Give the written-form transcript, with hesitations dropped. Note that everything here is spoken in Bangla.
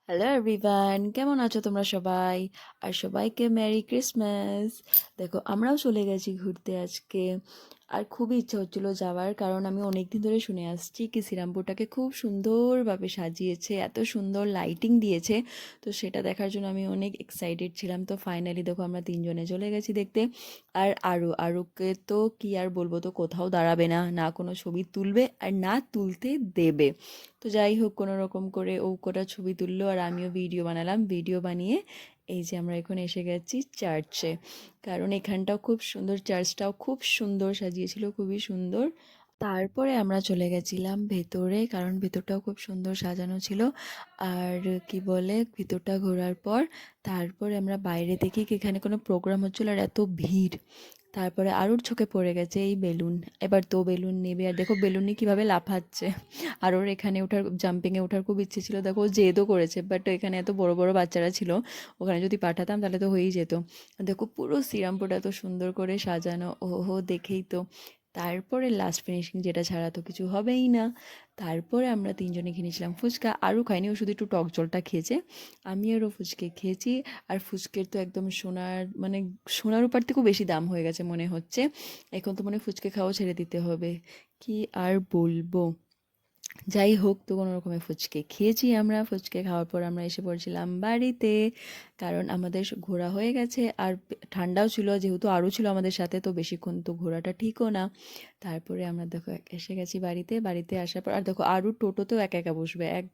হ্যালো এভরিওয়ান, কেমন আছো তোমরা সবাই? আর সবাইকে মেরি ক্রিসমাস। দেখো, আমরাও চলে গেছি ঘুরতে আজকে। আর খুবই ইচ্ছা হচ্ছিল যাওয়ার, কারণ আমি অনেক দিন ধরে শুনে আসছি কি শ্রীরামপুরটাকে খুব সুন্দরভাবে সাজিয়েছে, এত সুন্দর লাইটিং দিয়েছে। তো সেটা দেখার জন্য আমি অনেক এক্সাইটেড ছিলাম। তো ফাইনালি দেখো আমরা তিনজনে চলে গেছি দেখতে। আর আরুকে তো কি আর বলবো, তো কোথাও দাঁড়াবে না, না কোনো ছবি তুলবে আর না তুলতে দেবে। তো যাই হোক, কোনো রকম করে ও কটা ছবি তুললো আর আমিও ভিডিও বানালাম। ভিডিও বানিয়ে এই যে আমরা এখন এসে গেছি চার্চে, কারণ এখানটাও খুব সুন্দর, চার্চটাও খুব সুন্দর সাজিয়েছিল, খুবই সুন্দর। তারপরে আমরা চলে গেছিলাম ভেতরে, কারণ ভেতরটাও খুব সুন্দর সাজানো ছিল। আর কি বলে, ভিতরটা ঘোরার পর তারপরে আমরা বাইরে দেখি কি এখানে কোনো প্রোগ্রাম হচ্ছিল, আর এত ভিড়। তারপরে আরুর চোখে পড়ে গেছে এই বেলুন। এবার তো বেলুন নেবে, আর দেখো বেলুন নিয়ে কীভাবে লাফাচ্ছে। আর ওর এখানে ওঠার, জাম্পিংয়ে ওঠার খুব ইচ্ছে ছিল, দেখো ও জেদও করেছে, বাট এখানে এত বড় বড় বাচ্চারা ছিল, ওখানে যদি পাঠাতাম তাহলে তো হয়েই যেত। দেখো পুরো শ্রীরামপুরটা এত সুন্দর করে সাজানো, ওহো দেখেই তো। তারপরে লাস্ট ফিনিশিং যেটা ছাড়া তো কিছু হবেই না। তারপরে আমরা তিনজনে খেয়ে নিয়েছিলাম ফুচকা। আরও খাইনি, ও শুধু একটু টক জলটা খেয়েছে। আমি আরও ফুচকে খেয়েছি। আর ফুচকের তো একদম সোনার, মানে সোনার উপর থেকেও বেশি দাম হয়ে গেছে মনে হচ্ছে। এখন তো মনে হয় ফুচকে খাওয়াও ছেড়ে দিতে হবে, কি আর বলবো। যাই হোক, তো কোনো রকমে ফুচকে খেয়েছি আমরা। ফুচকে খাওয়ার পর আমরা এসে পড়ছিলাম বাড়িতে, কারণ আমাদের ঘোরা হয়ে গেছে। আর ঠান্ডাও ছিল, যেহেতু আরও ছিল আমাদের সাথে, তো বেশিক্ষণ তো ঘোরাটা ঠিকও না। তারপরে আমরা দেখো এসে গেছি বাড়িতে। বাড়িতে আসার পর আর দেখো আরও টোটোতেও একা একা বসবে,